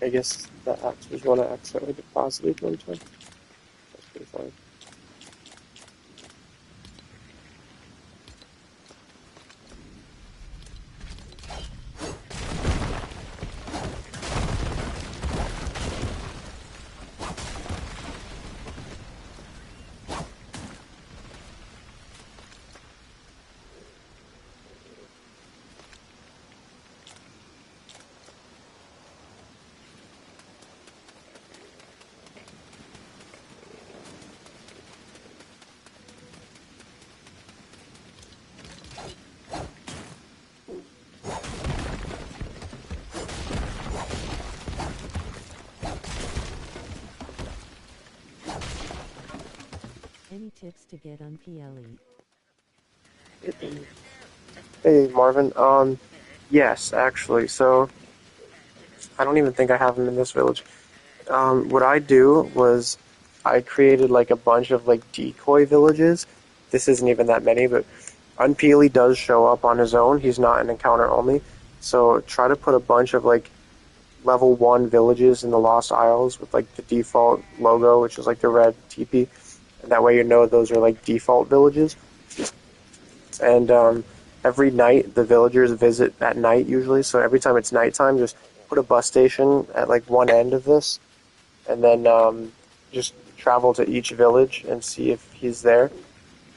I guess that axe was one I accidentally deposited one time. That's pretty funny. Any tips to get on PLE? Hey Marvin, yes, actually, so I don't even think I have them in this village. What I do was I created like a bunch of like decoy villages. This isn't even that many, but Unpeely does show up on his own. He's not an encounter only. So try to put a bunch of like level 1 villages in the Lost Isles with like the default logo, which is like the red teepee. And that way you know those are like default villages. And every night the villagers visit at night usually. So every time it's nighttime, just put a bus station at like one end of this, and then just travel to each village and see if he's there.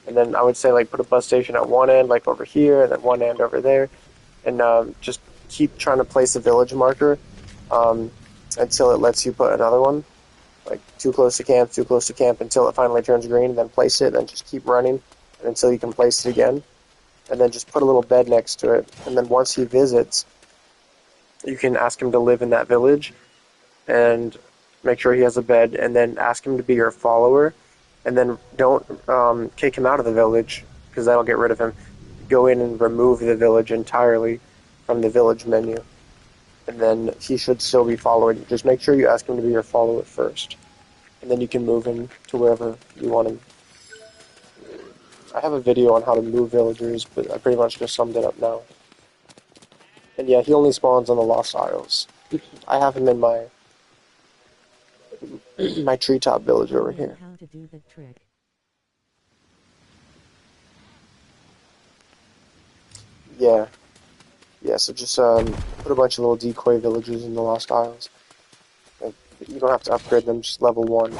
And then I would say like put a bus station at one end, like over here, and then one end over there, and just keep trying to place a village marker um, until it lets you put another one. Like too close to camp until it finally turns green, and then place it, and just keep running until you can place it again. And then just put a little bed next to it. And then once he visits, you can ask him to live in that village and make sure he has a bed, and then ask him to be your follower. And then don't kick him out of the village, because that'll get rid of him. Go in and remove the village entirely from the village menu. And then he should still be following. Just make sure you ask him to be your follower first. And then you can move him to wherever you want him. I have a video on how to move villagers, but I pretty much just summed it up now. And yeah, he only spawns on the Lost Isles. I have him in my my treetop village over here. How to do the trick. Yeah. Yeah, so just put a bunch of little decoy villages in the Lost Isles. Like, you don't have to upgrade them, just level 1.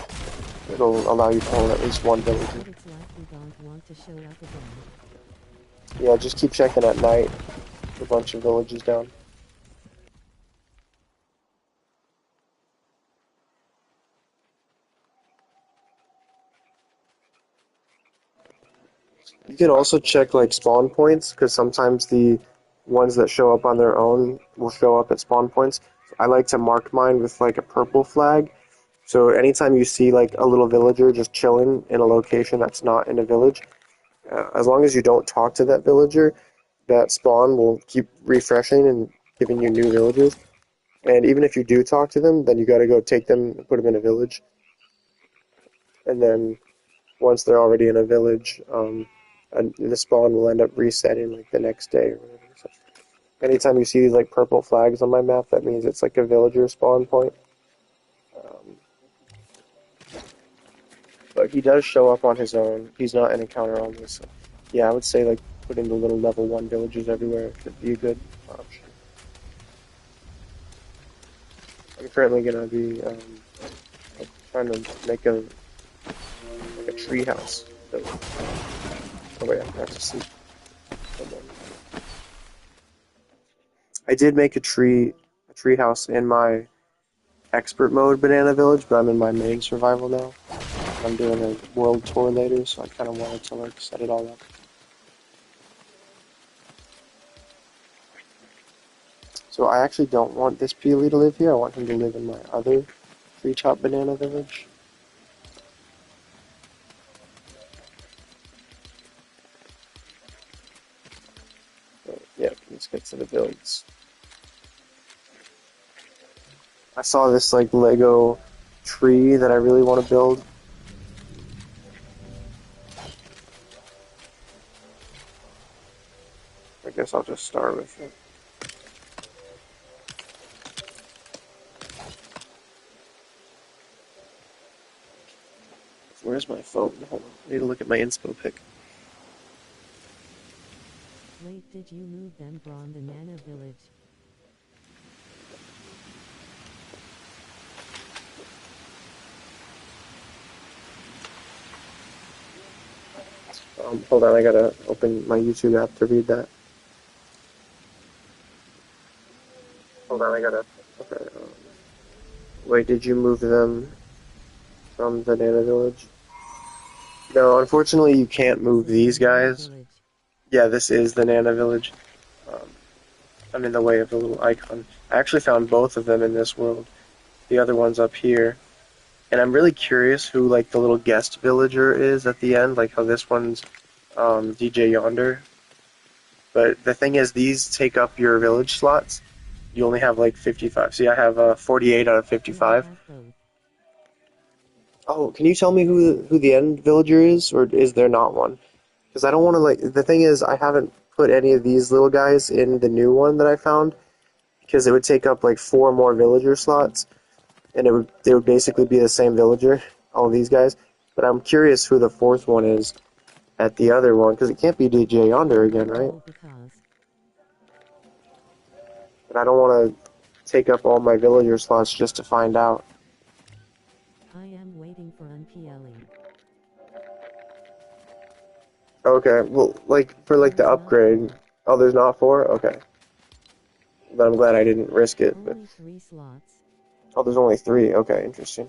It'll allow you to own at least one villager. But it's like we don't want to show up again. Yeah, just keep checking at night. Put a bunch of villages down. You can also check like spawn points, because sometimes the ones that show up on their own will show up at spawn points. I like to mark mine with like a purple flag. So anytime you see like a little villager just chilling in a location that's not in a village, as long as you don't talk to that villager, that spawn will keep refreshing and giving you new villagers. And even if you do talk to them, then you got to go take them and put them in a village. And then once they're already in a village, and the spawn will end up resetting like the next day or whatever. So anytime you see these like purple flags on my map, that means it's like a villager spawn point. Um, but he does show up on his own. He's not an encounter only, so yeah, I would say like putting the little level 1 villages everywhere could be a good option. I'm currently gonna be like, trying to make a like a tree house. Oh wait, I have to see. I did make a tree house in my expert mode banana village, but I'm in my main survival now. I'm doing a world tour later, so I kind of wanted to like set it all up. So I actually don't want this Peely to live here. I want him to live in my other treetop banana village. But yeah, let's get to the builds. I saw this like Lego tree that I really want to build. I guess I'll just start with it. where's my phone? Hold on. I need to look at my inspo pic. Wait, did you move them from the Nana village? Hold on, I gotta open my YouTube app to read that. Hold on, I gotta. Okay. Wait, did you move them from the Nana village? No, unfortunately, you can't move This is these the Nana guys. village. Yeah, this is the Nana village. Um, I'm in the way of the little icon. I actually found both of them in this world. The other one's up here. And I'm really curious who, like, the little guest villager is at the end, like how this one's DJ Yonder. But the thing is, these take up your village slots. You only have, like, 55. See, I have 48 out of See, I 55. have both. Oh, can you tell me who the end villager is, or is there not one? Because I don't want to, like, the thing is, I haven't put any of these little guys in the new one that I found, because it would take up, like, 4 more villager slots, and they would basically be the same villager, all of these guys. But I'm curious who the fourth one is at the other one, because it can't be DJ Yonder again, right? Oh, because But I don't want to take up all my villager slots just to find out. I am waiting for unpling. Okay, well, like, for, like, the There's not upgrade. 4. Oh, there's not 4? Okay. But I'm glad I didn't risk it. But Only 3 slots. oh, there's only 3. Okay, interesting.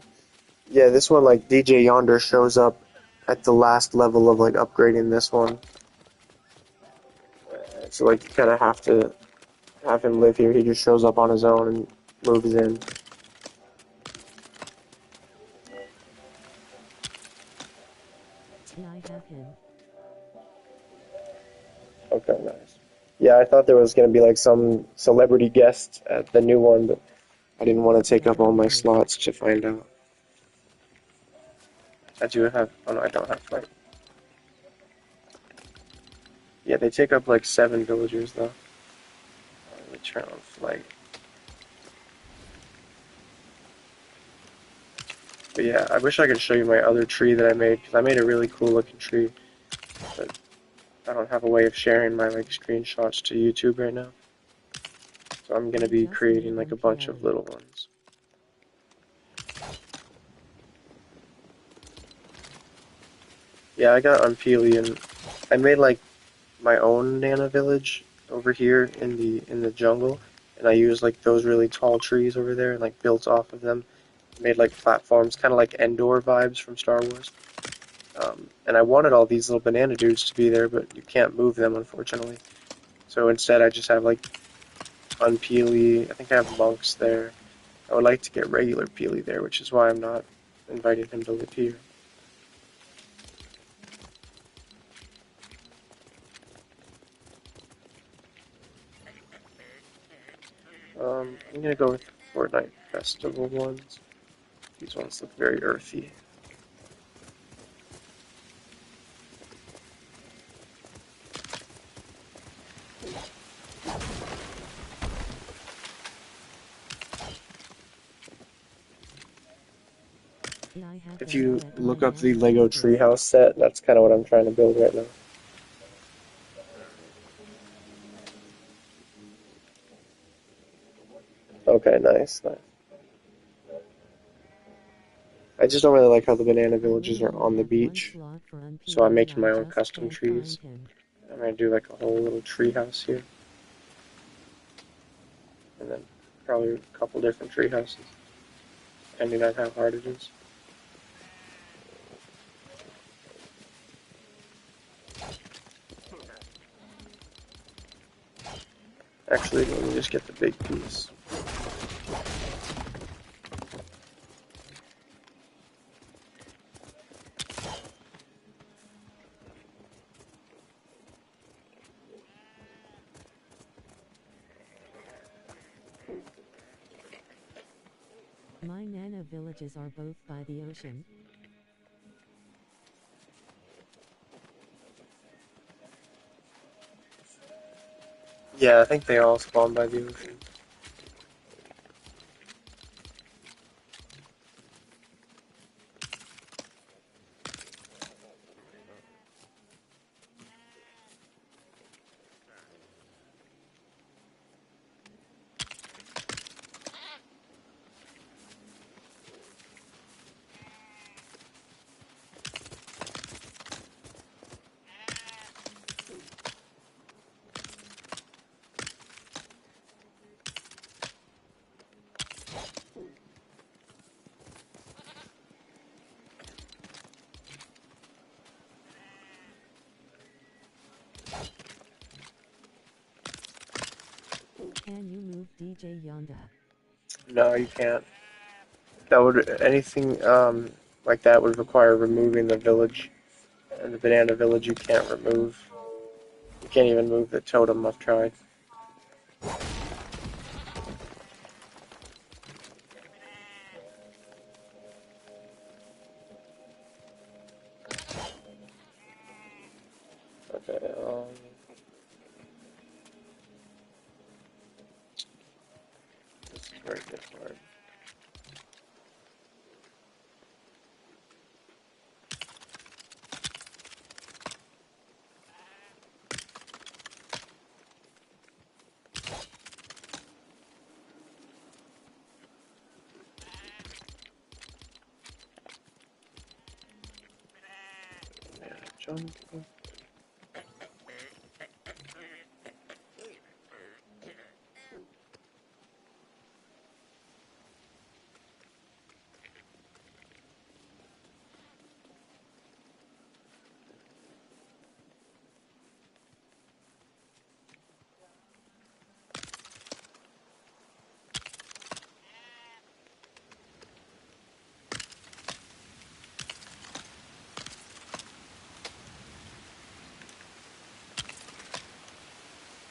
Yeah, this one, like, DJ Yonder shows up at the last level of, like, upgrading this one. So, like, you kind of have to have him live here. He just shows up on his own and moves in. See, I have him. Okay, nice. Yeah, I thought there was going to be, like, some celebrity guest at the new one, but I didn't want to take up all my Villagers. slots to find out. I do have... Oh, no, I don't have flight. Yeah, they take up, like, 7 villagers, though. Let me turn on flight. But yeah, I wish I could show you my other tree that I made, because I made a really cool looking tree. But I don't have a way of sharing my, like, screenshots to YouTube right now. So I'm gonna I be just creating, made like, a bunch of unpling. little ones. Yeah, I got Unpeely, and I made, like, my own Nana village over here in the jungle, and I used, like, those really tall trees over there and, like, built off of them. Made, like, platforms, kind of like Endor vibes from Star Wars. And I wanted all these little banana dudes to be there, but you can't move them, unfortunately. So instead I just have, like, Unpeely. I think I have monks there. I would like to get regular Peely there, which is why I'm not inviting him to live here. I'm gonna go with Fortnite Festival ones. These ones look very earthy. See, I have If them you all at my look up the Nana Lego villages. Treehouse set, that's kind of what I'm trying to build right now. Okay, nice, nice. I just don't really like how the banana I villages are literally on the have 1 beach, slot for so I'm unpling. making I my own just custom can't find trees. him. I'm gonna do like a whole little treehouse here, and then probably a couple different tree houses, depending on how hard it is. Actually, let me just get the big piece. My Nana villages are both by the ocean. Yeah, I think they all spawn by the ocean. Can you move DJ Yonda? No, you can't. That would anything like that would require removing the village, and the banana village you can't remove. You can't even move the totem. I've tried. Okay. This is very difficult. Jump.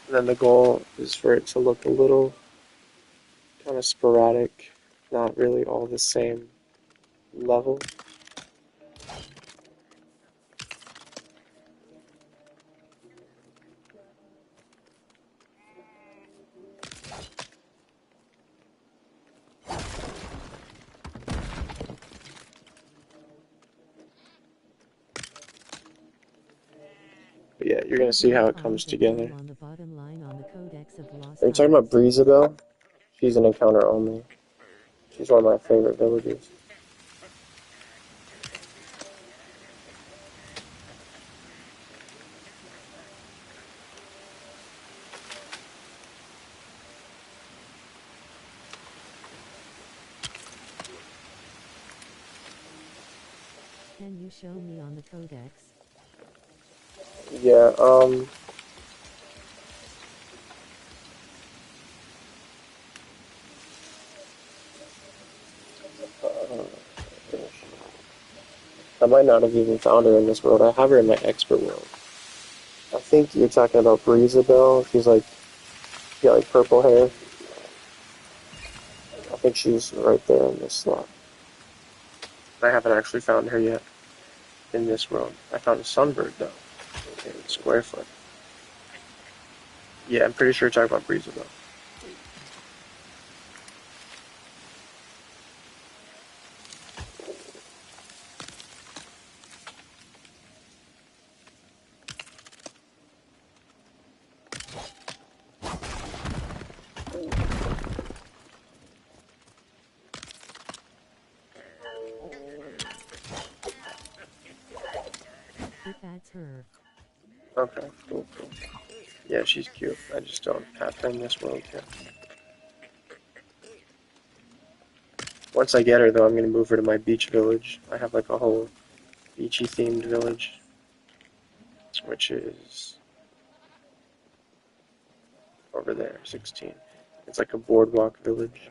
And then the goal is for it to look a little kind of sporadic, not really all the same level. But yeah, you're gonna see how it comes together. On the bottom line on the Codex of Lost Are you talking about Isles. Breezabelle? She's an encounter only. She's one of my favorite villagers. Can you show me on the Codex? Yeah, I might not have even found her in this world. I have her in my expert world. I think you're talking about Breezabelle. She's like, she got like purple hair. I think she's right there in this slot. I haven't actually found her yet in this world. I found a sunbird though, in Squarefoot. Yeah, I'm pretty sure you're talking about Breezabelle. If that's her. Okay, cool. Yeah, she's cute. I just don't have her in this world yet. Once I get her, though, I'm gonna move her to my beach village. I have like a whole beachy themed village, which is over there, 16. It's like a boardwalk village.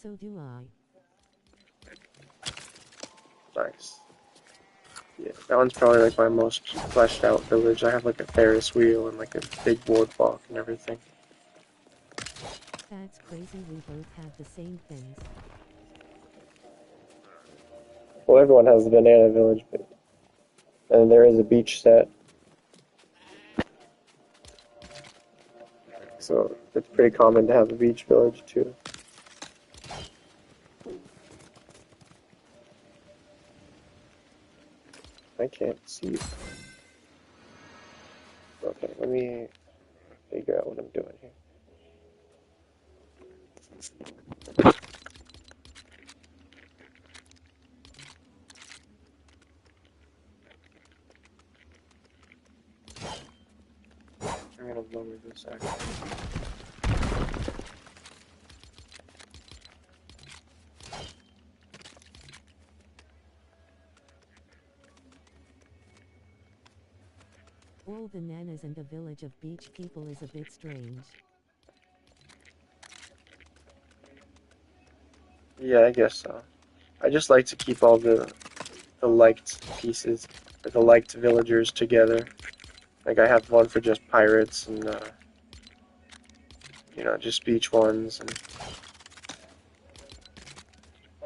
So do I. Nice. Yeah, that one's probably like my most fleshed out village. I have like a Ferris wheel and like a big boardwalk and everything. That's crazy, we both have the same things. Well, everyone has the banana village, but and there is a beach set, so it's pretty common to have a beach village too. I can't see. Okay, let me figure out what I'm doing here. I'm gonna lower this actually. whole bananas and a village of beach people is a bit strange. Yeah, I guess so. I just like to keep all the liked pieces, or the liked villagers together. Like I have one for just pirates and just beach ones, and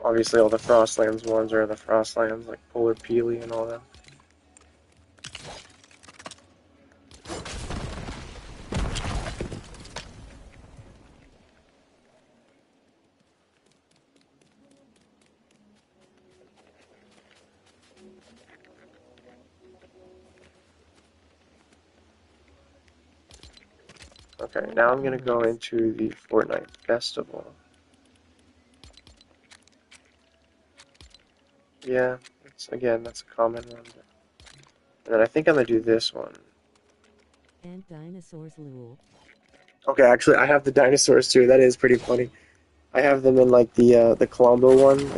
obviously all the Frostlands ones are the Frostlands, like Polar Peely and all that. Okay, now I'm gonna go into the Fortnite Festival. Yeah, that's a common one. And then I think I'm gonna do this one. And dinosaurs lol. Okay, actually, I have the dinosaurs too. That is pretty funny. I have them in like the Colombo one,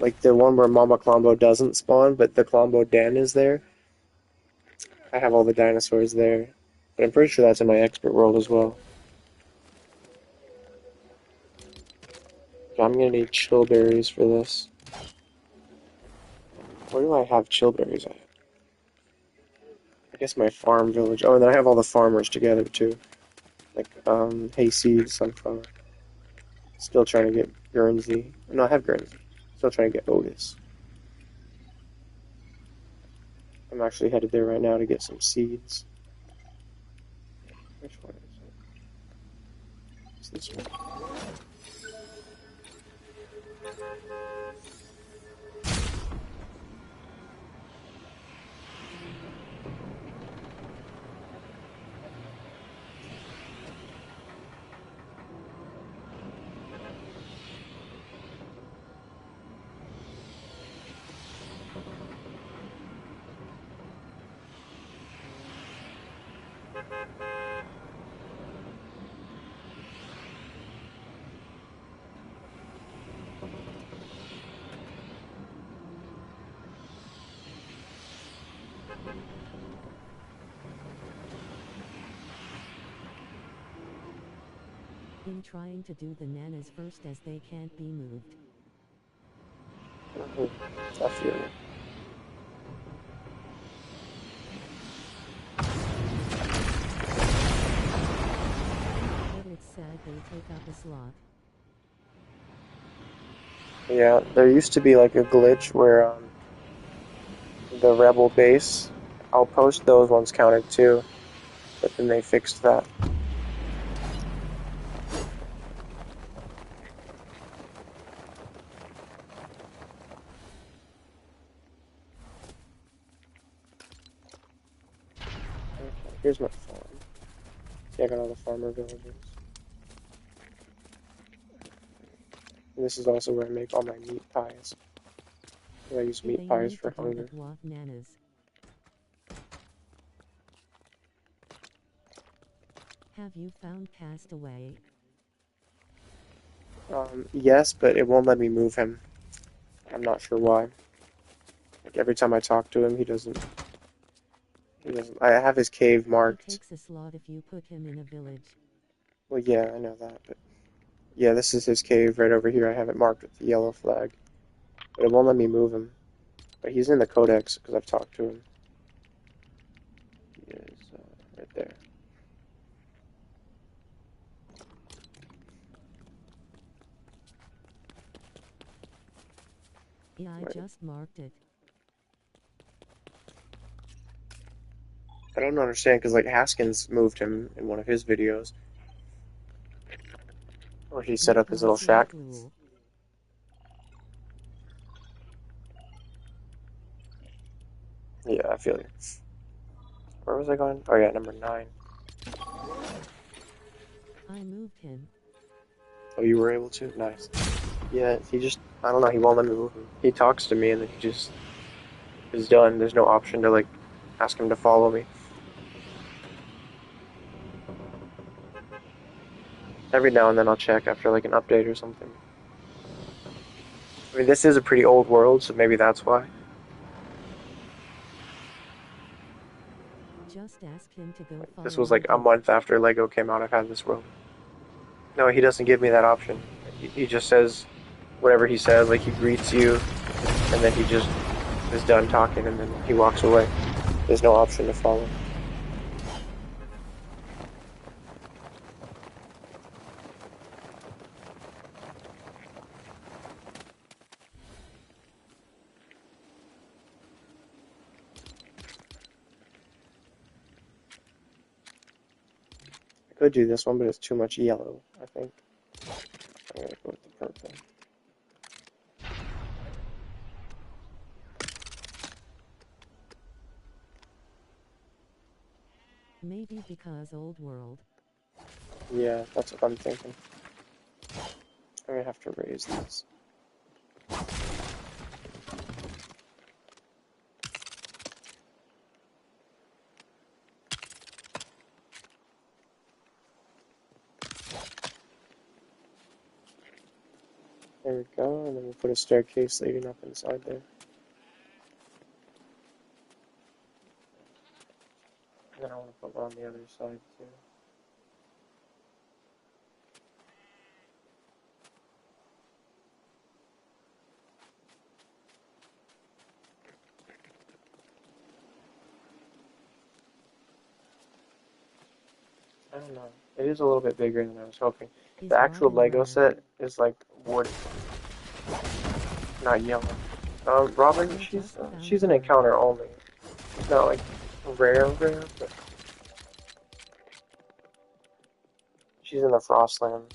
like the one where Mama Colombo doesn't spawn, but the Colombo den is there. I have all the dinosaurs there, but I'm pretty sure that's in my expert world as well. So I'm gonna need chillberries for this. Where do I have chillberries at? I guess my farm village. Oh, and then I have all the farmers together too. Like hayseed, sunflower. Still trying to get Guernsey. No, I have Guernsey. Still trying to get Otis. I'm actually headed there right now to get some seeds. Which one is it? It's this one. In trying to do the nanas first as they can't be moved. I feel it. But it's sad they take up a slot. Yeah, there used to be like a glitch where the rebel base outpost, those ones counted too, but then they fixed that. Okay, here's my farm. See, I got all the farmer villages. And this is also where I make all my meat pies. I use meat They pies need for to do the hunger. dwarf nanas. Have you found Castaway? Yes, but it won't let me move him. I'm not sure why. Like every time I talk to him, he doesn't. He doesn't. I have his cave He marked. takes a slot if you put him in a village. Well, yeah, I know that, but yeah, this is his cave right over here. I have it marked with the yellow flag, but it won't let me move him. But he's in the codex because I've talked to him. He is right there. Yeah, I Right. just marked it. I don't understand because like Haskins moved him in one of his videos, where he set No up his little grass like shack. rule. Yeah, I feel you. Where was I going? Oh yeah, number 9. I moved him. Oh, you were able to? Nice. Yeah, he just, I don't know, he won't let me move him. He talks to me and then he just is done. There's no option to like ask him to follow me. Every now and then I'll check after like an update or something. I mean, this is a pretty old world, so maybe that's why. Just ask him to go This follow was like a Lego. month after Lego came out. I've had this world. No, he doesn't give me that option. He just says whatever he says. Like he greets you, and then he just is done talking, and then he walks away. There's no option to follow. I could do this one, but it's too much yellow, I think. I'm gonna go with the purple. Maybe because old world. Yeah, that's what I'm thinking. I'm gonna have to raise these. There we go, and then we'll put a staircase leading up inside there. And then I want to put one on the other side too. I don't know. It is a little bit bigger than I was hoping. Is The actual Robin Lego around? set is like wood, not yellow. Robin, I just found she's an her. encounter only. She's not like rare, but she's in the Frostlands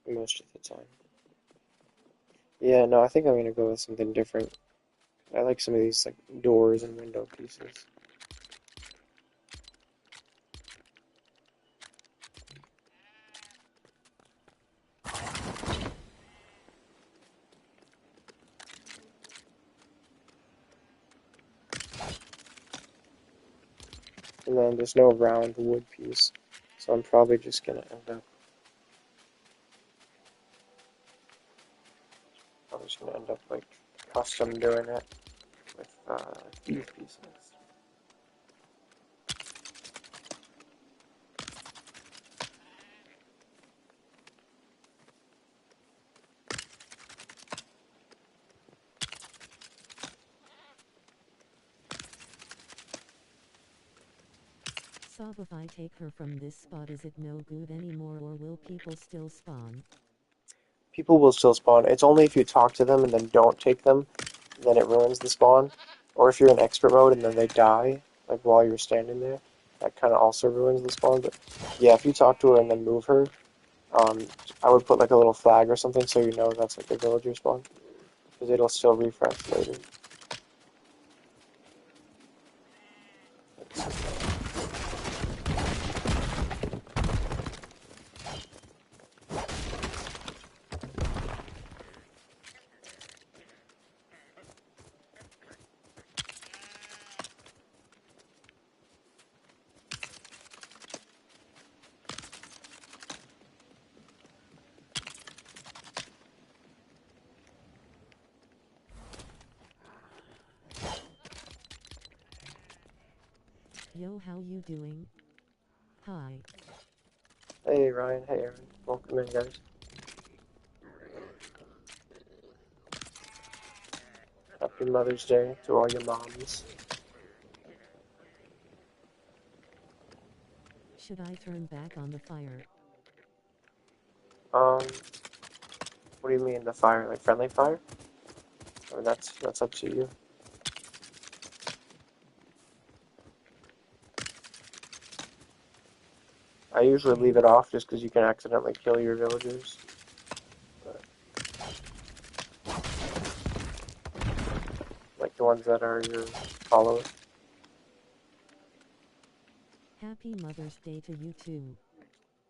most of the time. Yeah, no, I think I'm gonna go with something different. I like some of these like doors and window pieces. And then there's no round wood piece, so I'm probably just gonna end up like custom doing it with these pieces. Sob, if I take her from this spot, is it no good anymore, or will people still spawn? People will still spawn. It's only if you talk to them and then don't take them, then it ruins the spawn. Or if you're in expert mode and then they die, like while you're standing there, that kind of also ruins the spawn. But yeah, if you talk to her and then move her, um, I would put like a little flag or something so you know that's like a villager spawn, because it'll still refresh later. Yo, how you doing? Hi. Hey Ryan, hey Aaron, welcome in guys. Happy Mother's Day to all your moms. Should I turn back on the fire? Um, what do you mean the fire? Like friendly fire? Or that's up to you. I usually Okay. leave it off just because you can accidentally kill your villagers. But, like the ones that are your followers. Happy Mother's Day to you too.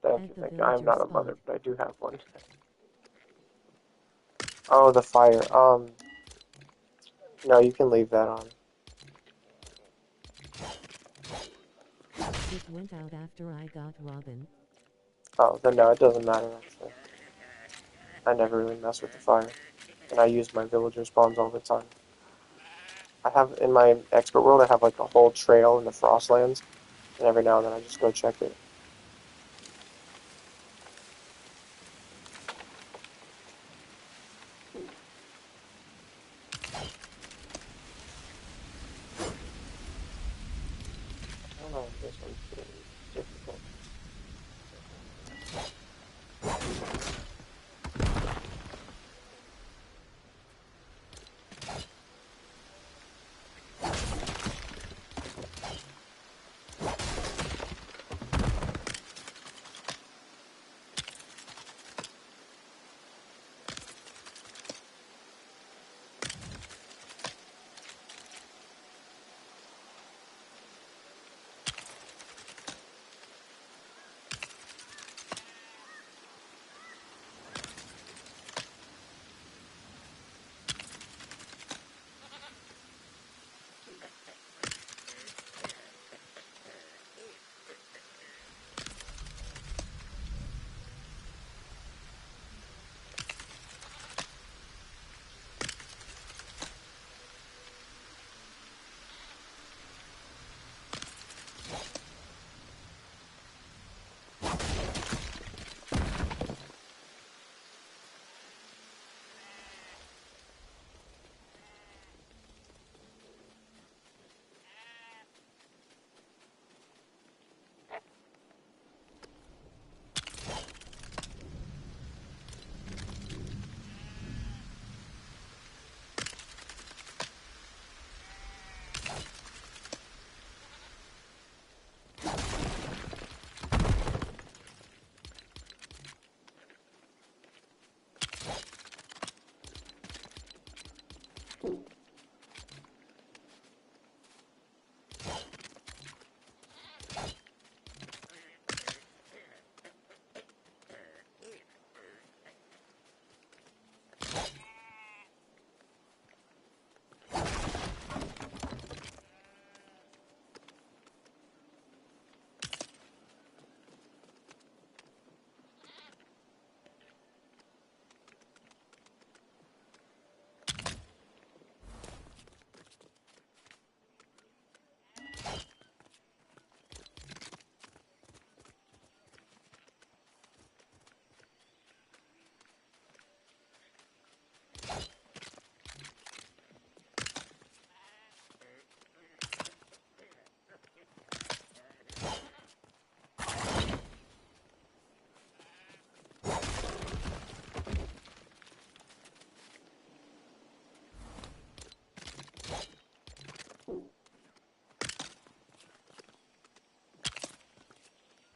Thank At you, the thank you. I'm villager not a spot. mother, but I do have one. Oh, the fire. No, you can leave that on. It went out after I got Robin. Oh, then no, it doesn't matter actually. I never really mess with the fire. And I use my villager spawns all the time. I have in my expert world, I have like a whole trail in the Frostlands, and every now and then I just go check it. I don't know if this one's getting difficult.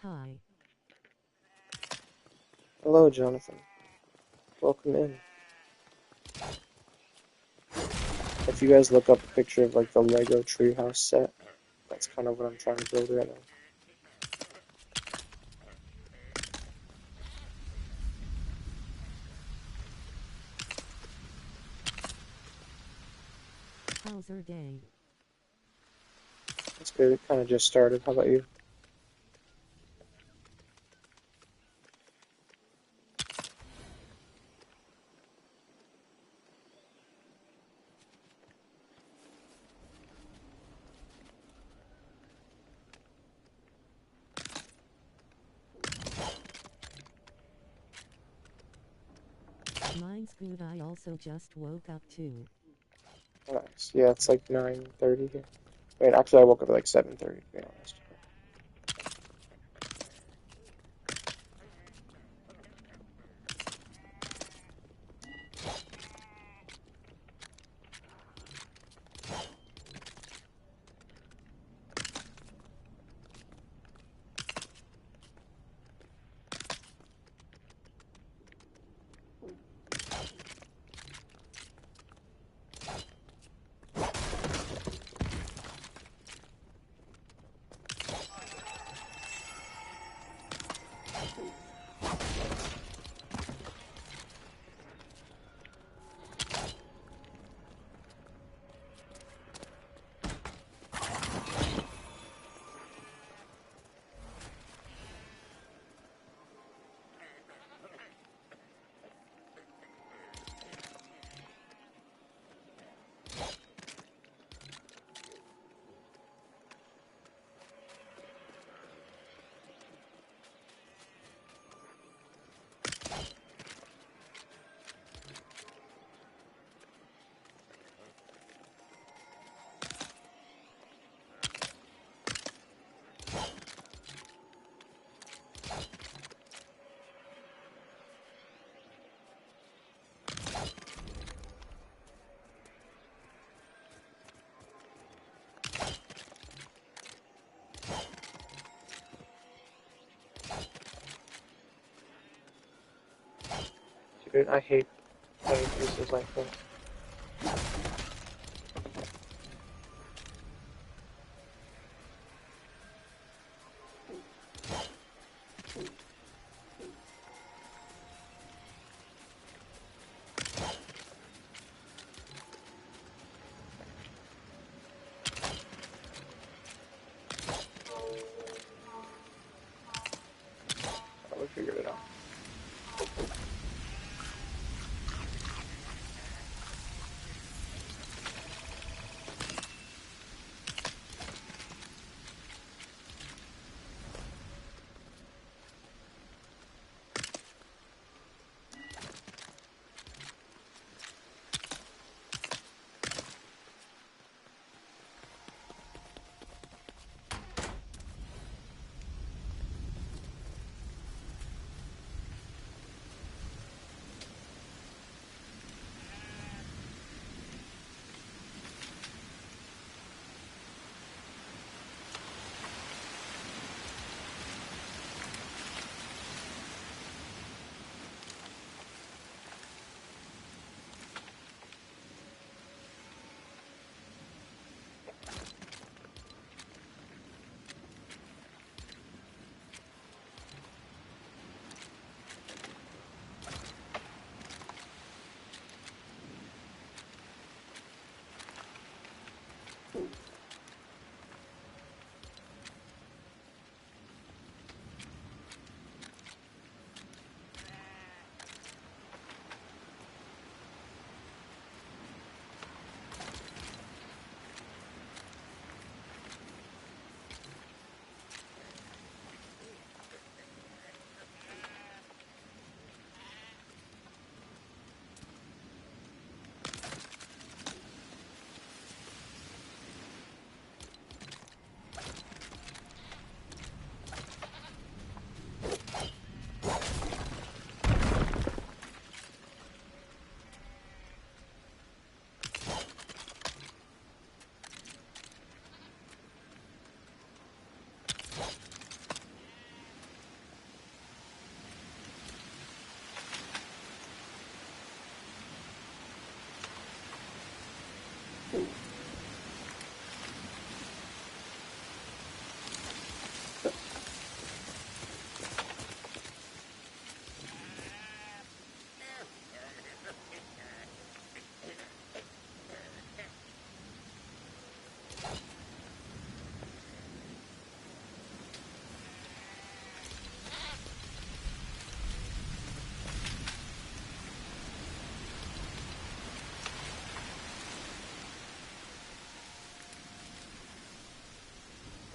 Hi. Hello, Jonathan. Welcome in. If you guys look up a picture of like the Lego treehouse set, that's kind of what I'm trying to build right now. How's your day? It's good. It kind of just started. How about you? Mine's good. I also just woke up too. Nice. Yeah, it's like 9:30 here. Wait, actually, I woke up at like 7:30, to be honest. Dude, I hate playing pieces like this. We figured it out.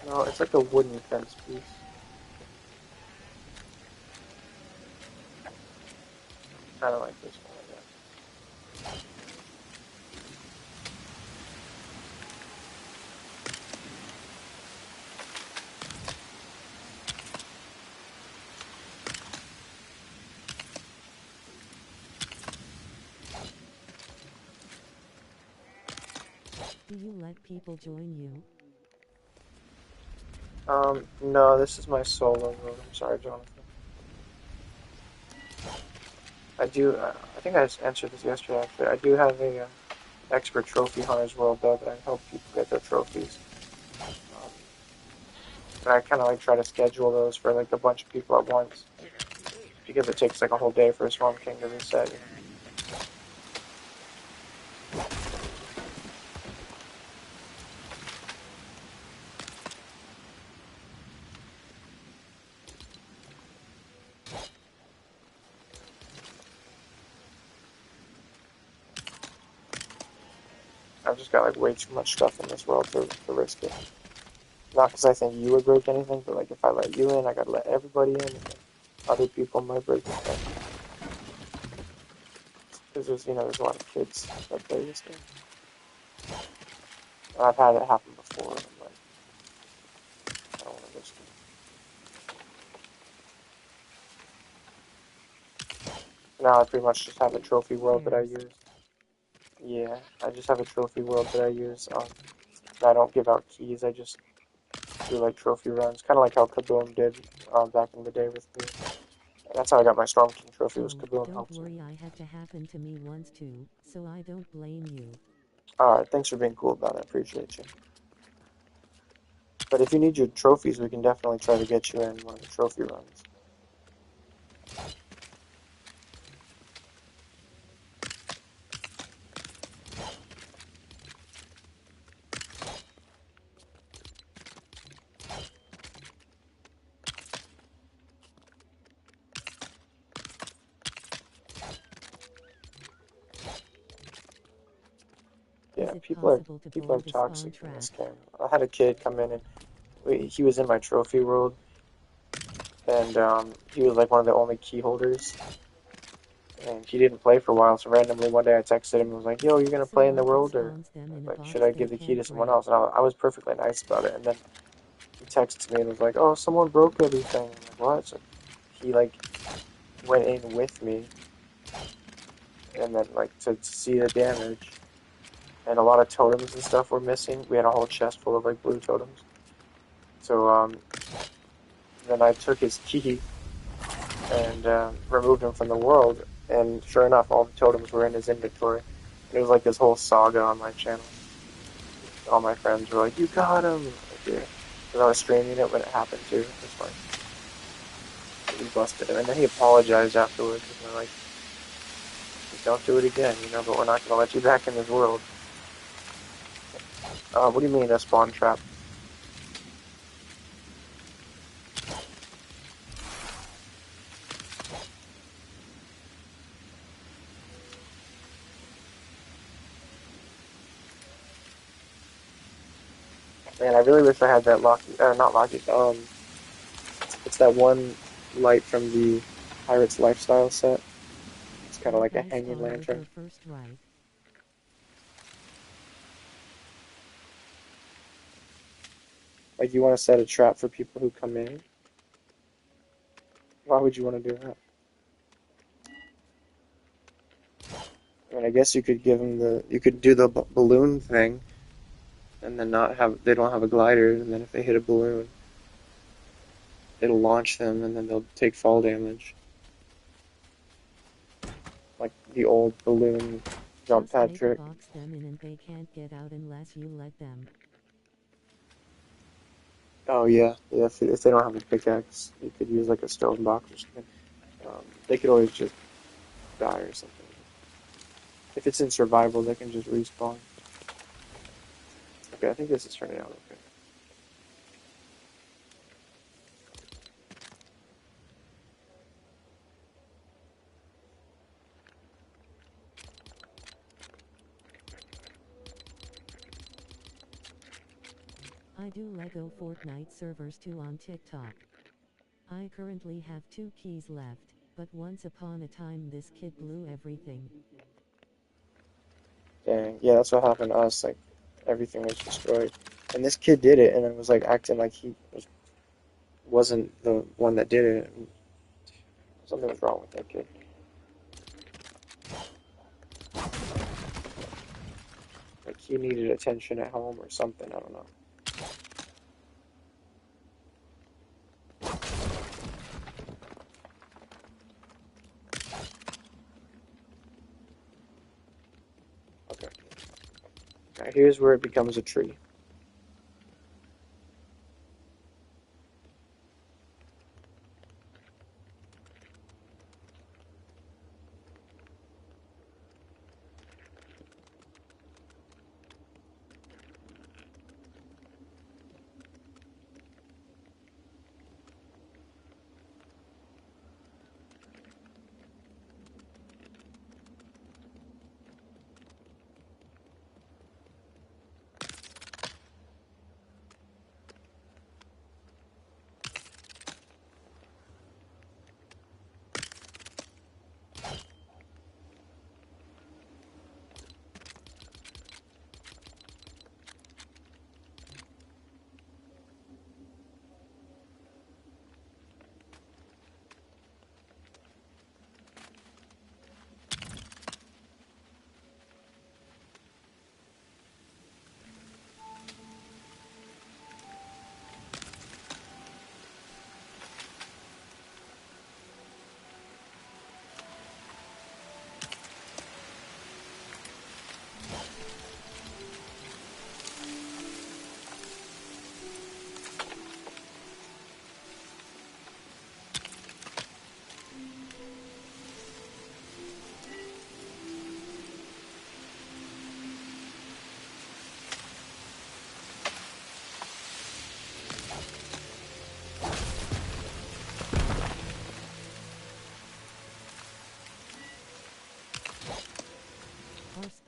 No, it's like a wooden fence piece. Kind of like this one, I guess. Do you let people join you? No, this is my solo mode. I'm sorry, Jonathan. I do. I think I just answered this yesterday. Actually, I do have a expert trophy hunters world though that I help people get their trophies. Um, and I kind of like try to schedule those for like a bunch of people at once because it takes like a whole day for a Storm King to reset. You know? I've just got like way too much stuff in this world to risk it. Not because I think you would break anything, but like if I let you in, I gotta let everybody in, and then other people might break the stuff. Because there's a lot of kids that play this game. And I've had it happen before, and I'm like, I don't want to risk it. Now I pretty much just have a trophy world that I Pairs. use. Yeah, I just have a trophy world that I use. I don't give out keys. I just do like trophy runs, kind of like how Kaboom did back in the day with me. That's how I got my Storm King trophy, was Oh, Kaboom don't helped me. worry, I had to happen to me once too, so I don't blame you. Alright, thanks for being cool about it. I appreciate you. But if you need your trophies, we can definitely try to get you in one of the trophy runs. Is Yeah, it people are possible to people are board the spawn toxic in trap? this game. I had a kid come in and he was in my trophy world, and he was like one of the only key holders, and he didn't play for a while. So randomly one day I texted him and was like, "Yo, you're gonna So play in the what if world, or spawns them in a like should box I they give the key can't to someone break? else?" And I was perfectly nice about it. And then he texted me and was like, "Oh, someone broke everything." I'm like, "What?" So he like went in with me, and then like to see the damage, and a lot of totems and stuff were missing. We had a whole chest full of like blue totems. So then I took his key and removed him from the world. And sure enough, all the totems were in his inventory. And it was like this whole saga on my channel. All my friends were like, "You got him!" Like, yeah. Because I was streaming it when it happened too. It was fine. We busted him, and then he apologized afterwards. And we're like, "Don't do it again, you know. But we're not gonna let you back in this world." What do you mean a spawn trap? Man, I really wish I had that Locky, not Locky. It's that one light from the Pirates Lifestyle set. It's kind of Hey like a guys, hanging spawn with lantern. your first right. Like you want to set a trap for people who come in. Why would you want to do that? I mean, I guess you could give them you could do the balloon thing, and then not have, they don't have a glider, and then if they hit a balloon, it'll launch them, and then they'll take fall damage, like the old balloon jump Just pad make a trick. box them in and they can't get out unless you let them. Oh yeah, yeah. If they don't have a pickaxe, you could use like a stone box or something. They could always just die or something. If it's in survival, they can just respawn. Okay, I think this is turning out okay. I do Lego Fortnite servers too on TikTok. I currently have 2 keys left, but once upon a time this kid blew everything. Dang, yeah, that's what happened to us. Like everything was destroyed, and this kid did it, and then was like acting like wasn't the one that did it. Something was wrong with that kid. Like he needed attention at home or something. I don't know. Okay. Now here's where it becomes a tree.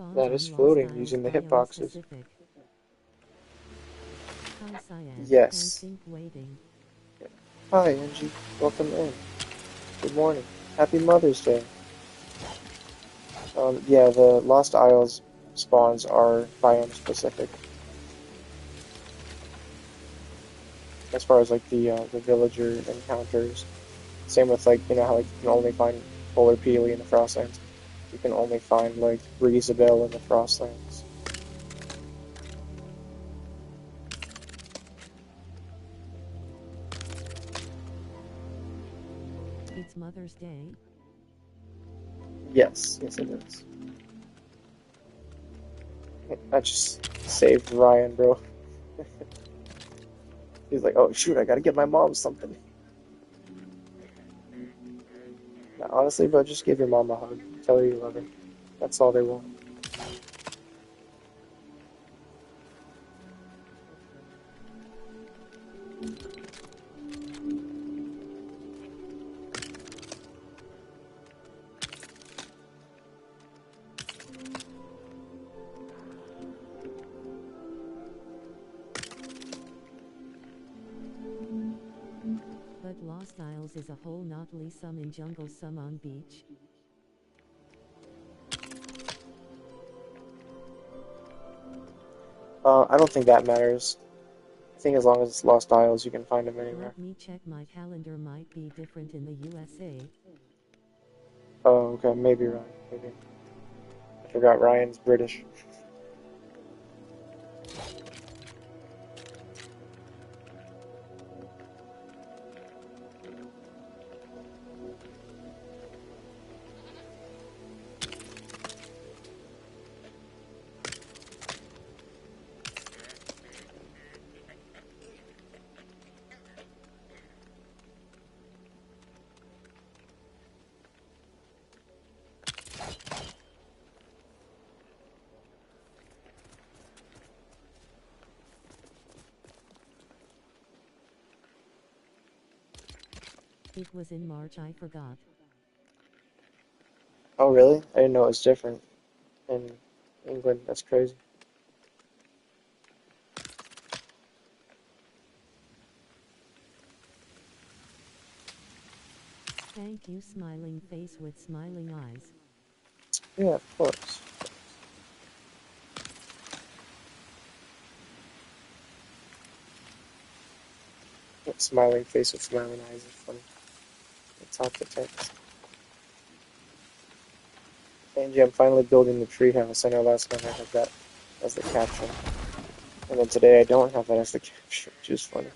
spawns That is on Lost floating Isles using the biome hitboxes. specific. Hi Cyan, can't Yes. think waiting. Hi, Angie. Welcome in. Good morning. Happy Mother's Day. Yeah, the Lost Isles spawns are biome specific. As far as like the villager encounters. Same with like how like you can only find Polar Peely in the Frostlands. You can only find like Breezabelle in the Frostlands. It's Mother's Day. Yes, yes it is. I just saved Ryan, bro. He's like, oh shoot, I gotta get my mom something. Now, honestly, bro, just give your mom a hug. Tell her you love her. That's all they want. But Lost Isles is a whole notly some in jungle some on beach. I don't think that matters. I think as long as it's Lost Isles, you can find them anywhere. Let me check my calendar, might be different in the USA. Oh, okay, maybe Ryan. Maybe. I forgot Ryan's British. It was in March, I forgot. Oh, really? I didn't know it was different in England. That's crazy. Thank you, smiling face with smiling eyes. Yeah, of course. That smiling face with smiling eyes is funny. It's off the text. Angie, I'm finally building the treehouse. I know last time I had that as the caption. And then today I don't have that as the caption, which is funny.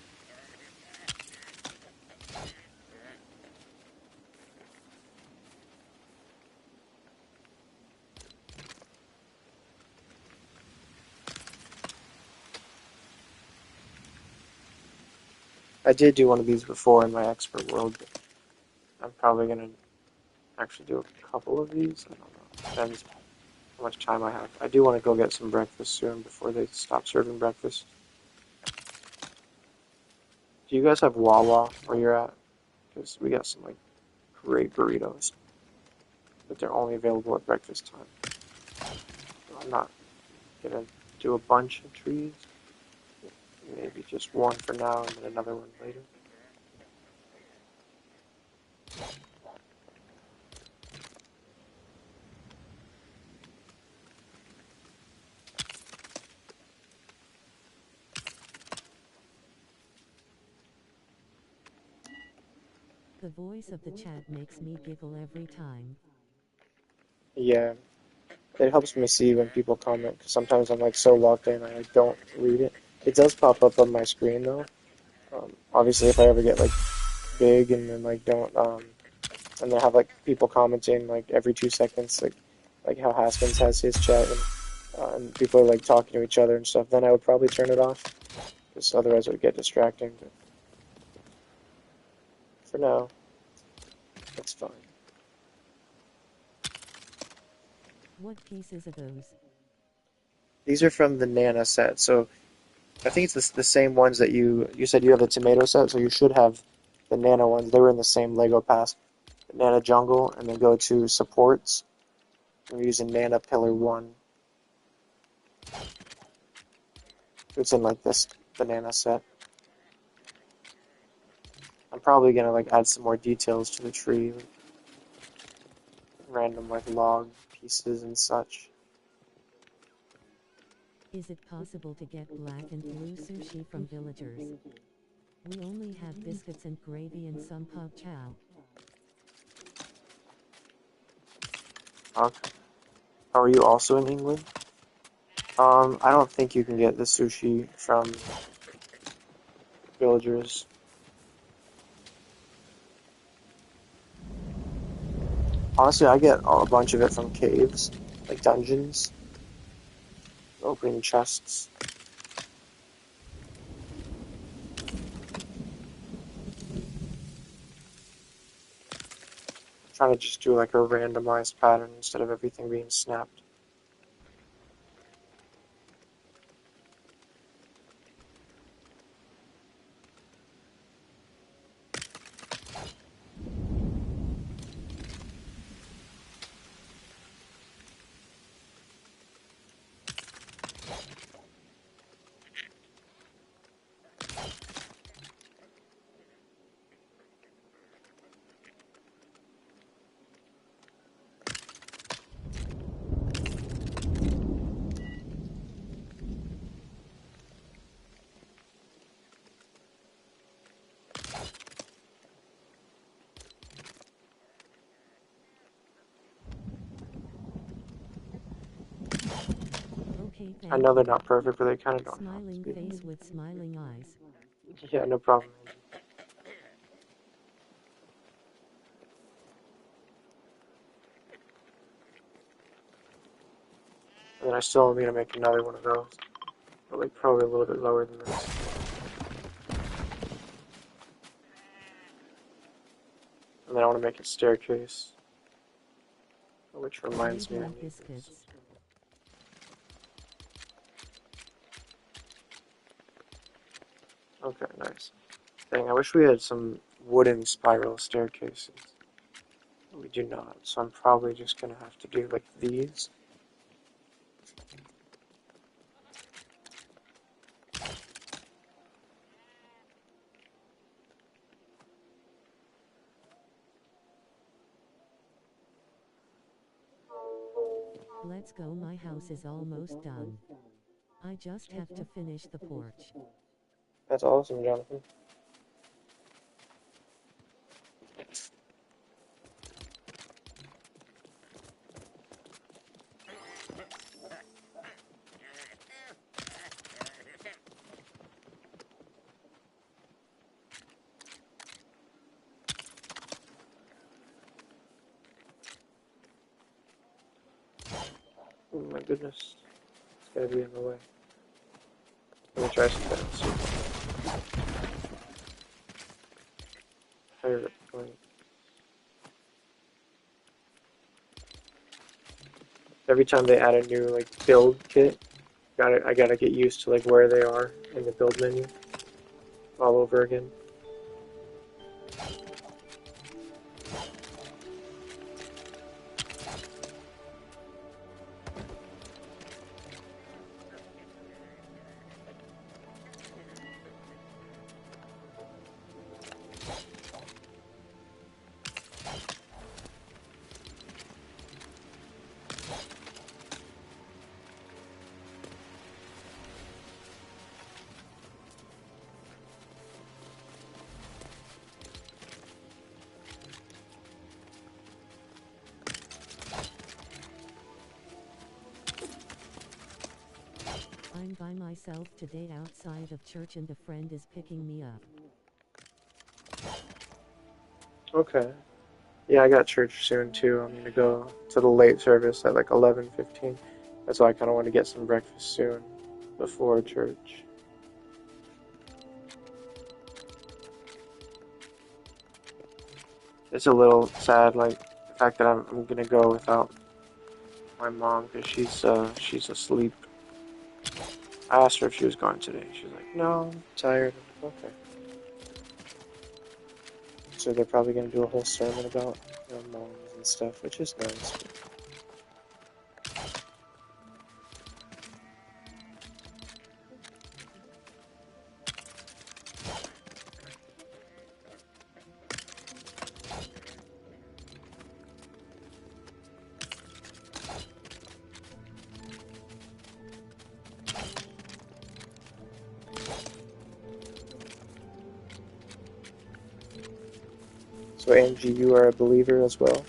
I did do one of these before in my expert world, but I'm probably gonna actually do a couple of these. I don't know. Depends how much time I have. I do want to go get some breakfast soon before they stop serving breakfast. Do you guys have Wawa where you're at? Because we got some like great burritos, but they're only available at breakfast time. So I'm not gonna do a bunch of trees. Maybe just one for now and then another one later. The voice of the chat makes me giggle every time. Yeah, it helps me see when people comment because sometimes I'm like so locked in I like, don't read it. It does pop up on my screen though. Obviously, if I ever get like big and then like don't and then have like people commenting like every 2 seconds like how Haskins has his chat and people are like talking to each other and stuff, then I would probably turn it off because otherwise it would get distracting. But for now, it's fine. What pieces are those? These are from the Nana set, so I think it's the same ones that you said you have the tomato set, so you should have the Nana ones. They were in the same Lego pass. The Nana Jungle, and then go to supports. We're using Nana Pillar 1. It's in like this banana set. I'm probably gonna like add some more details to the tree, like random like log pieces and such. Is it possible to get black and blue sushi from villagers? We only have biscuits and gravy and some pub chow. Okay. Are you also in England? I don't think you can get the sushi from villagers. Honestly, I get a bunch of it from caves, like dungeons, opening chests. Trying to just do like a randomized pattern instead of everything being snapped. Okay, I thank know they're you. not perfect, but they kind of don't have to Smiling be. face with smiling eyes. Yeah, no problem. And then I still am gonna make another one of those, but like probably a little bit lower than this. And then I want to make a staircase, which reminds Gravy me I and need this. biscuits. Okay, nice. Dang, I wish we had some wooden spiral staircases. We do not, so I'm probably just gonna have to do like these. Let's go, my house is almost done. I just have to finish the porch. That's awesome, Jonathan. Oh my goodness, it's gonna be in the way. Let me try some fence. Pirate point. Every time they add a new like build kit, I gotta get used to like where they are in the build menu all over again. I'm by myself today outside of church and a friend is picking me up. Okay. Yeah, I got church soon too. I'm gonna go to the late service at like 11:15. That's why I kind of want to get some breakfast soon before church. It's a little sad, like the fact that I'm gonna go without my mom because she's asleep. I asked her if she was going today. She's like, no, I'm tired. I'm like, okay. So they're probably gonna do a whole sermon about moms and stuff, which is nice. So Angie, you are a believer as well?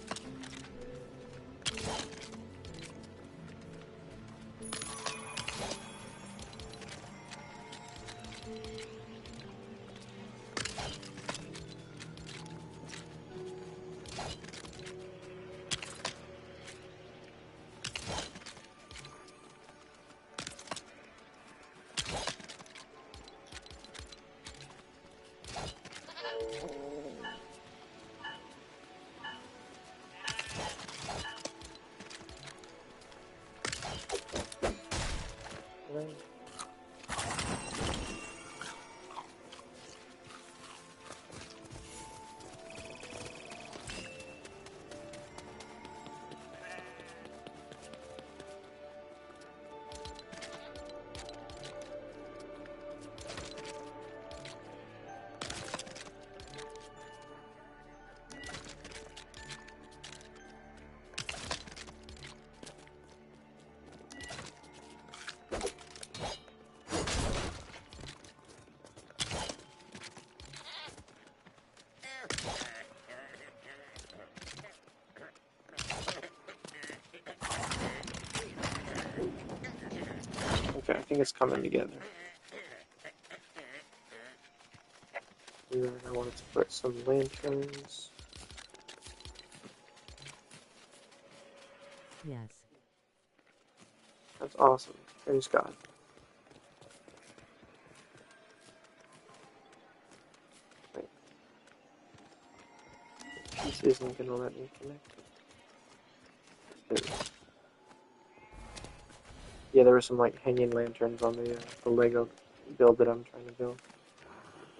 Okay, I think it's coming together. And then I wanted to put some lanterns. Yes. That's awesome. Praise God. Wait. This isn't gonna let me connect it. There we go. Yeah, there were some like hanging lanterns on the Lego build that I'm trying to build.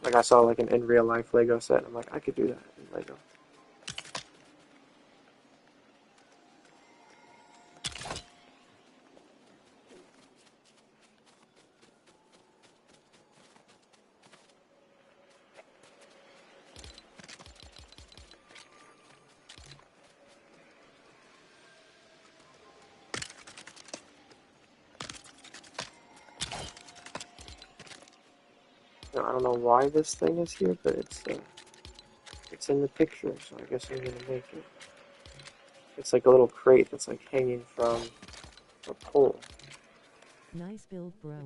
Like I saw like an in real life Lego set, and I'm like, I could do that in Lego. Now, I don't know why this thing is here, but it's in the picture, so I guess I'm gonna make it. It's like a little crate that's like hanging from a pole. Nice build, bro.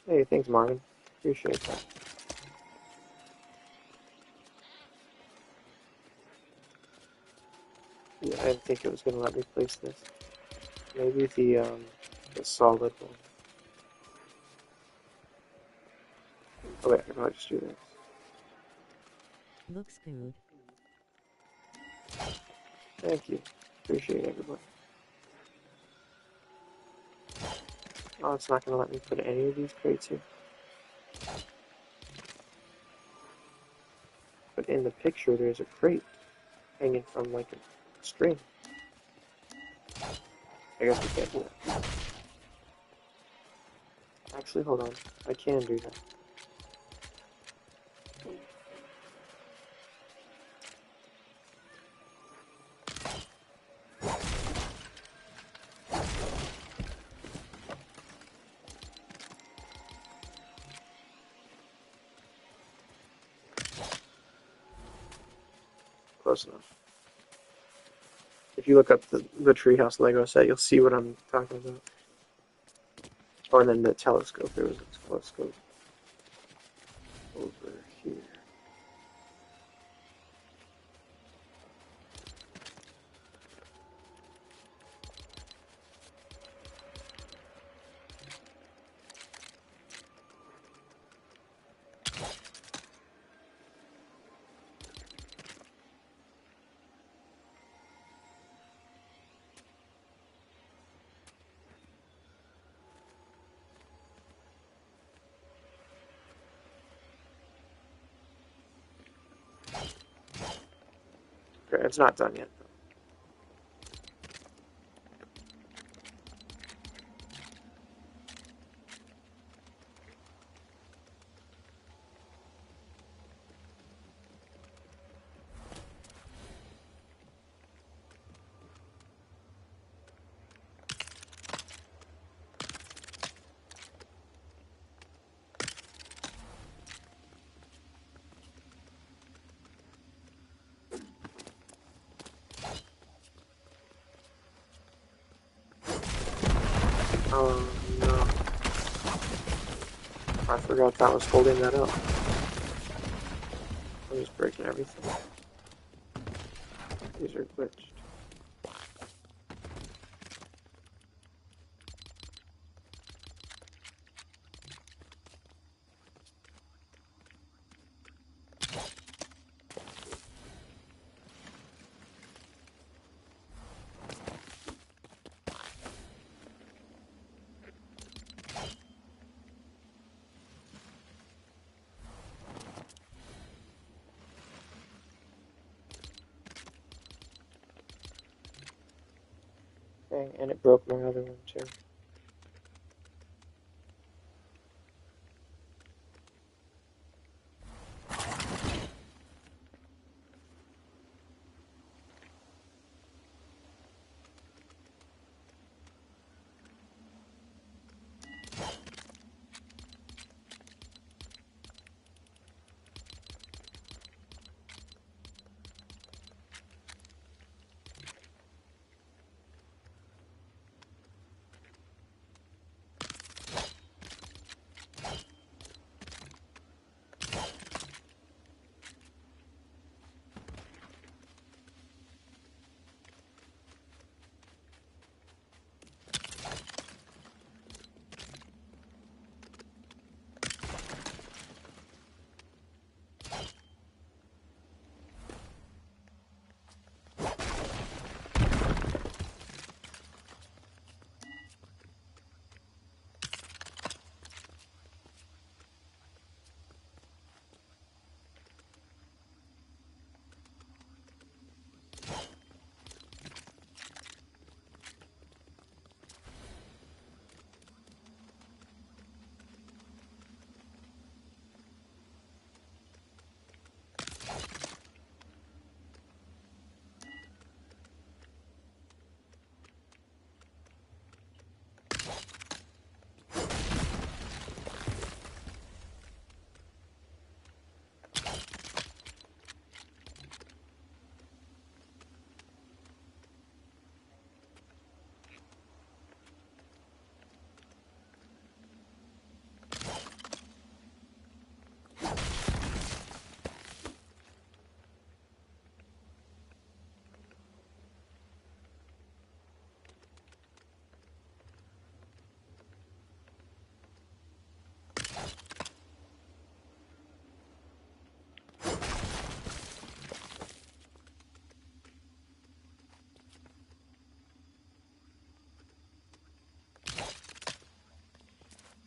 Hey, thanks, Marvin. Appreciate that. Yeah, I didn't think it was gonna let me place this. Maybe the solid one. Oh wait, I can probably just do this. Looks good. Thank you. Appreciate everybody. Oh, it's not gonna let me put any of these crates here. But in the picture, there's a crate hanging from like a string. I guess we can't do that. Actually, hold on. I can do that. Close enough. If you look up the treehouse Lego set, you'll see what I'm talking about. Oh, and then the telescope. There was a telescope over here. Okay, it's not done yet. Oh no. I forgot that was holding that up. I'm just breaking everything. These are glitched. Dang, and it broke my other one too.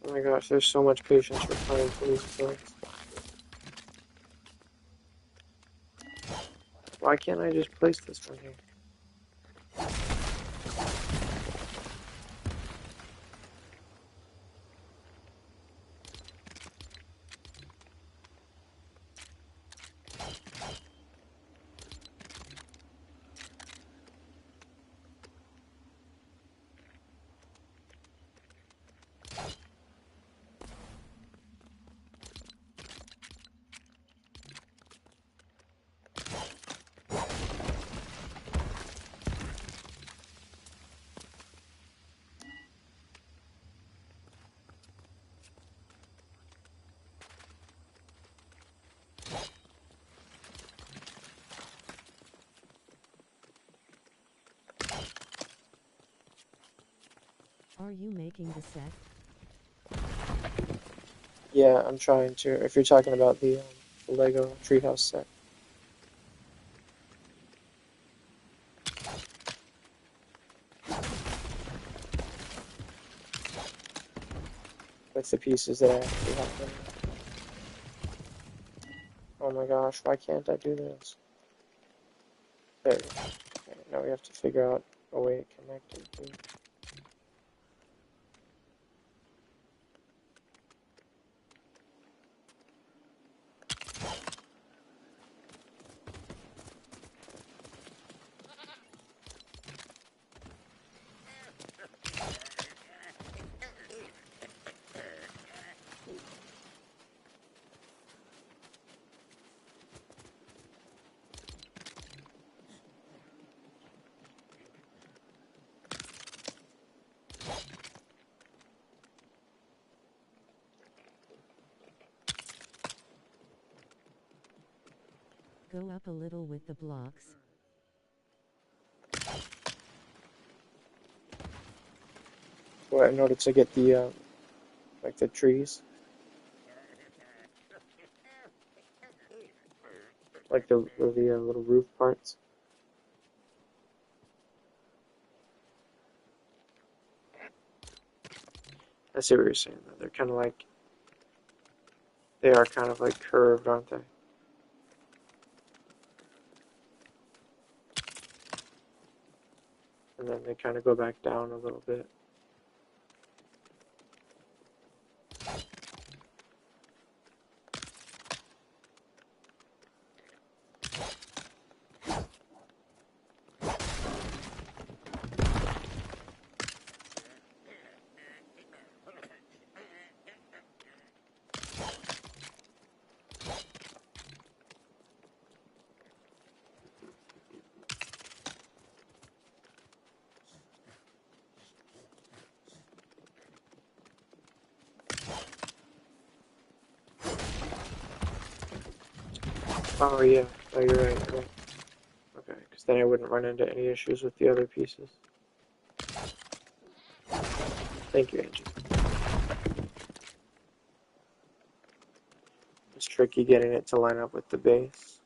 Oh my gosh, there's so much patience required for these builds. Why can't I just place this one here? Are you making the set? Yeah, I'm trying to. If you're talking about the Lego treehouse set. With the pieces that I actually have done. Oh my gosh, why can't I do this? There we go. Okay, now we have to figure out a way to connect it. Go up a little with the blocks. Well, in order to get the like the trees, like the little roof parts. I see what you're saying, though. They're kind of like, they are kind of like curved, aren't they? And then they kind of go back down a little bit. Oh yeah, oh you're right, you're right. Okay, because then I wouldn't run into any issues with the other pieces. Thank you, Angie. It's tricky getting it to line up with the base.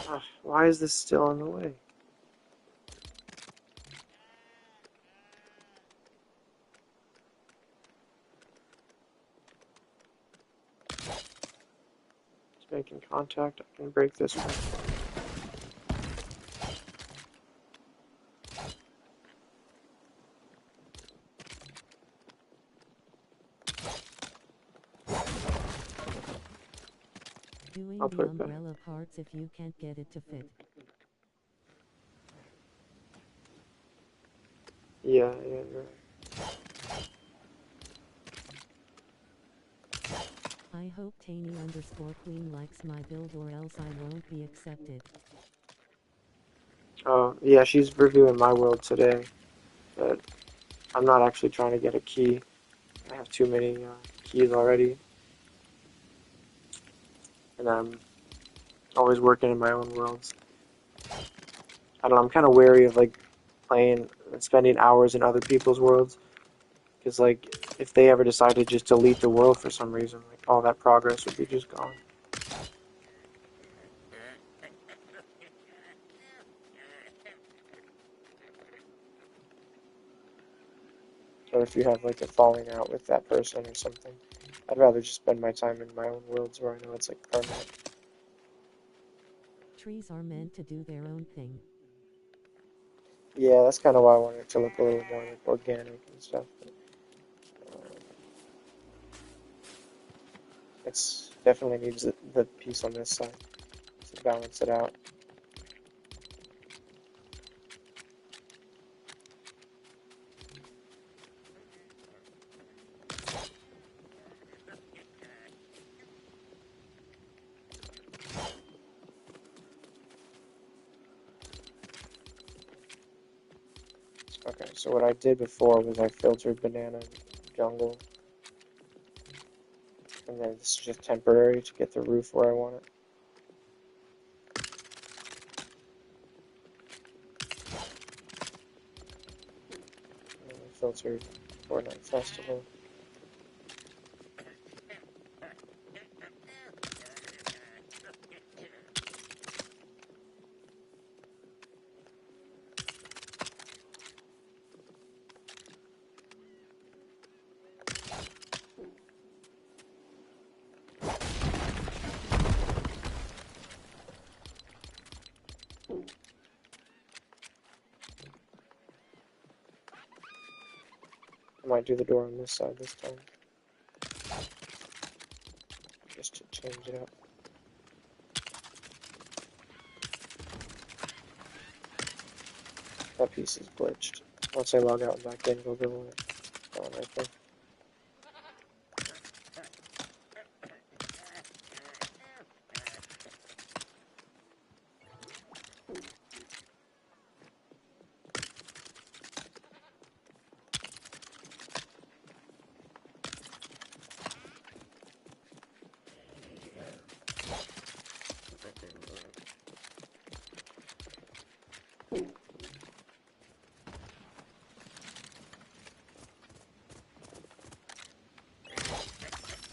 Ugh, why is this still in the way? It's making contact. I can break this one. Doing I'll the put it back. umbrella parts if you can't get it to fit. Yeah, you're right. I hope Taney_Queen likes my build or else I won't be accepted. Oh, yeah, she's reviewing my world today, but I'm not actually trying to get a key. I have too many keys already, and I'm always working in my own worlds. I don't know, I'm kind of wary of like playing and spending hours in other people's worlds, because like if they ever decide to just delete the world for some reason, like all that progress would be just gone. Or if you have like a falling out with that person or something, I'd rather just spend my time in my own worlds where I know it's like permanent. Trees are meant to do their own thing. Yeah, that's kind of why I wanted it to look a little more like organic and stuff. It's definitely needs the piece on this side to balance it out. Okay, so what I did before was I filtered banana jungle, and then this is just temporary to get the roof where I want it. And I filtered Fortnite Festival. I might do the door on this side this time, just to change it up. That piece is glitched. Once I log out and back in, it'll go away. On right there.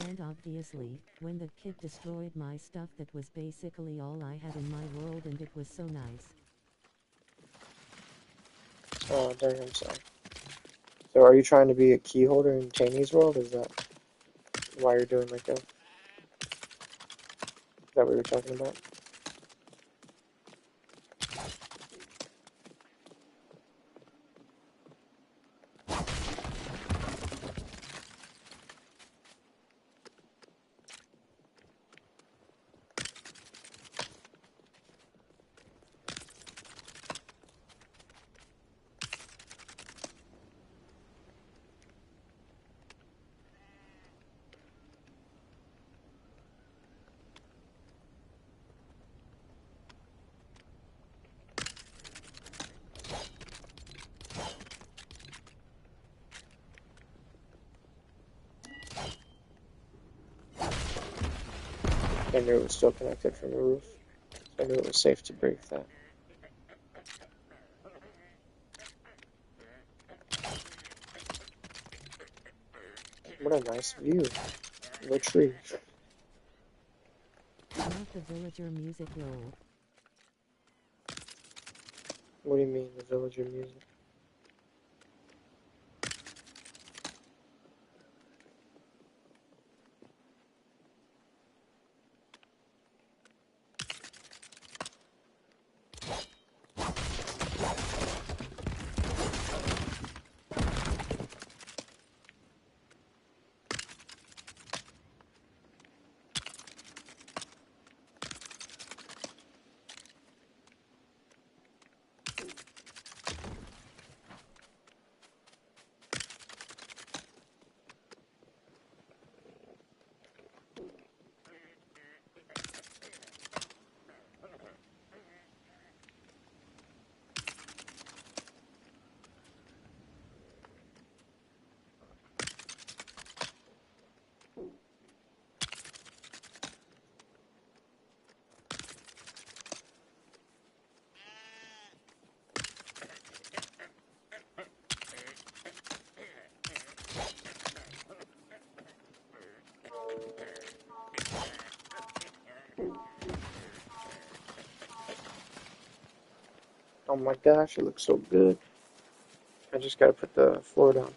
And obviously, when the kid destroyed my stuff, that was basically all I had in my world, and it was so nice. Oh, dang, I'm sorry. So are you trying to be a key holder in Taney's world? Is that why you're doing like that? Is that what you're talking about? I knew it was still connected from the roof. So I knew it was safe to break that. What a nice view. The tree. Not the villager music lol. What do you mean, the villager music? Oh my gosh, it looks so good. I just gotta put the floor down.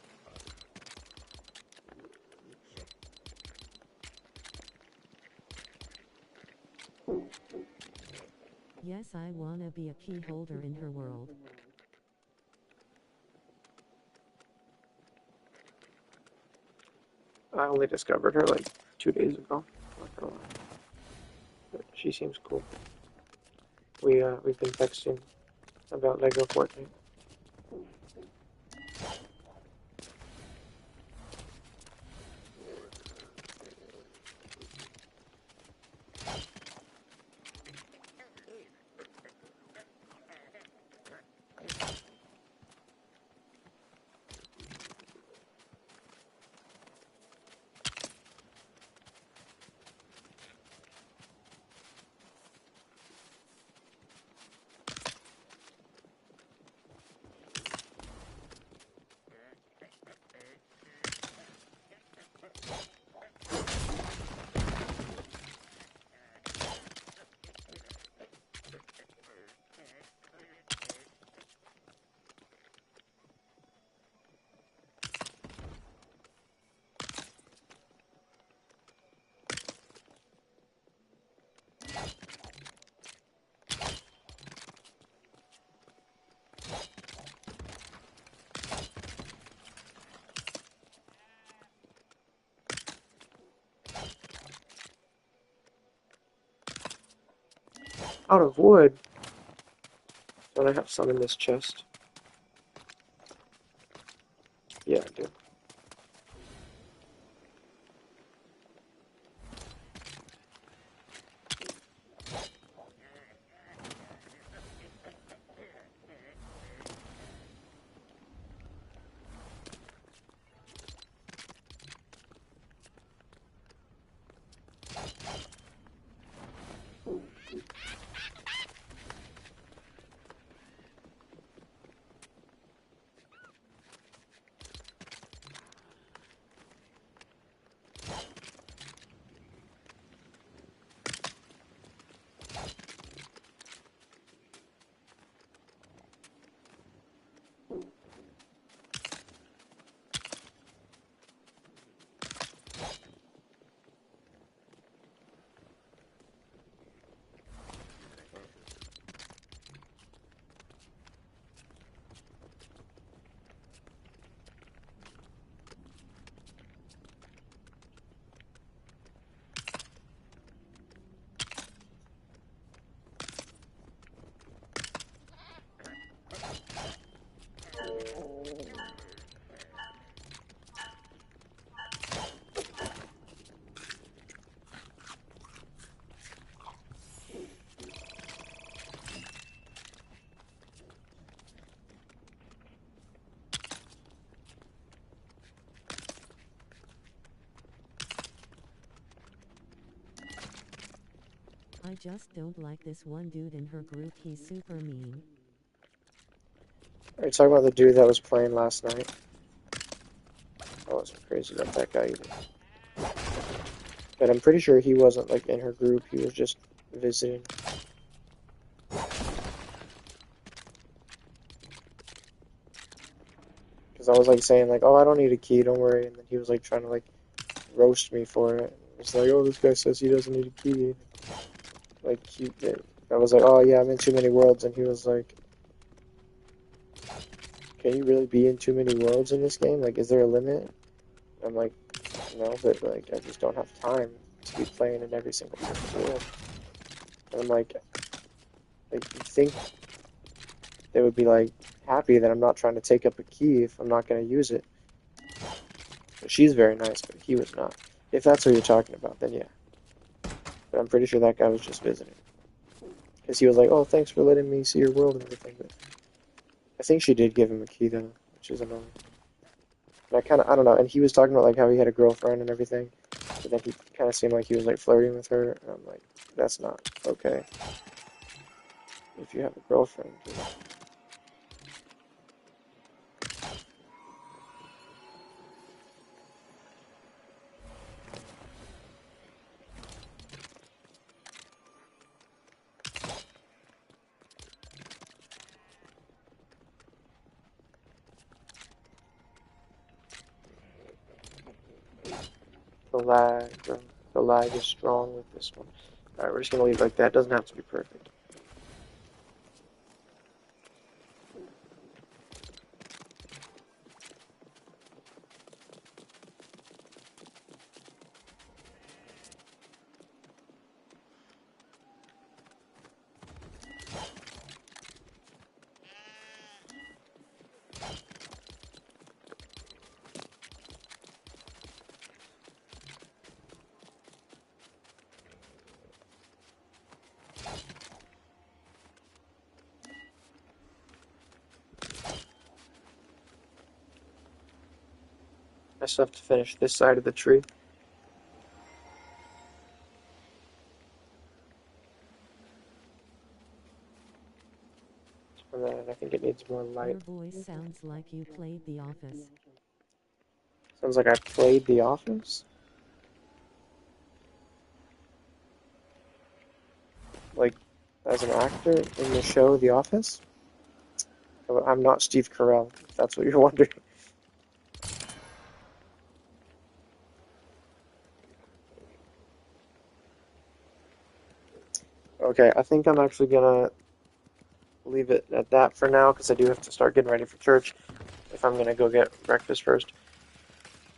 Yes, I wanna be a key holder in her world. I only discovered her like 2 days ago. Not gonna lie. But she seems cool. We've been texting about Lego Fortnite. Out of wood. Don't I have some in this chest? Yeah, I do. I just don't like this one dude in her group, he's super mean. Are you talking about the dude that was playing last night? I wasn't crazy about that guy either. But I'm pretty sure he wasn't like in her group, he was just visiting. Because I was like saying like, oh, I don't need a key, don't worry. And then he was like trying to like roast me for it. It's like, oh, this guy says he doesn't need a key. Like, I was like, oh yeah, I'm in too many worlds. And he was like, can you really be in too many worlds in this game? Like, is there a limit? I'm like, no, but like, I just don't have time to be playing in every single world. And I'm like, you think they would be like happy that I'm not trying to take up a key if I'm not going to use it? But she's very nice, but he was not. If that's what you're talking about, then yeah. But I'm pretty sure that guy was just visiting. Because he was like, oh, thanks for letting me see your world and everything. But I think she did give him a key, though, which is annoying. And I don't know. And he was talking about, like, how he had a girlfriend and everything. But then he kind of seemed like he was, like, flirting with her. And I'm like, that's not okay. If you have a girlfriend. The lag, bro. The lag is strong with this one. Alright, we're just gonna leave it like that. It doesn't have to be perfect. I still have to finish this side of the tree. And then I think it needs more light. Your voice sounds like you played The Office. Sounds like I played The Office. Like, as an actor in the show The Office. I'm not Steve Carell, if that's what you're wondering. Okay, I think I'm actually gonna leave it at that for now because I do have to start getting ready for church if I'm gonna go get breakfast first.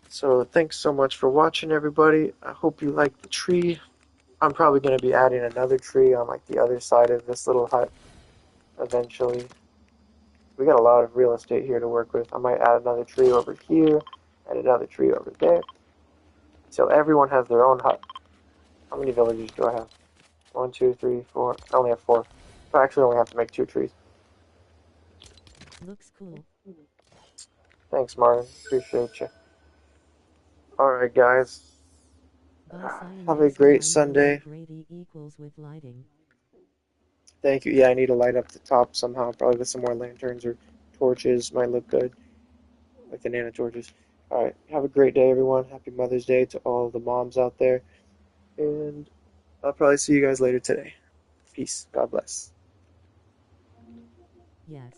So thanks so much for watching, everybody. I hope you like the tree. I'm probably gonna be adding another tree on like the other side of this little hut eventually. We got a lot of real estate here to work with. I might add another tree over here, and another tree over there. So everyone has their own hut. How many villagers do I have? One, two, three, four. I only have four. I actually only have to make two trees. Looks cool. Thanks, Martin. Appreciate you. Alright, guys. By Cyan Have a next great time Sunday. grade equals with lighting. Thank you. Yeah, I need to light up the top somehow, probably with some more lanterns or torches. Might look good, like the nano torches. Alright, have a great day, everyone. Happy Mother's Day to all the moms out there. And I'll probably see you guys later today. Peace. God bless. Yes.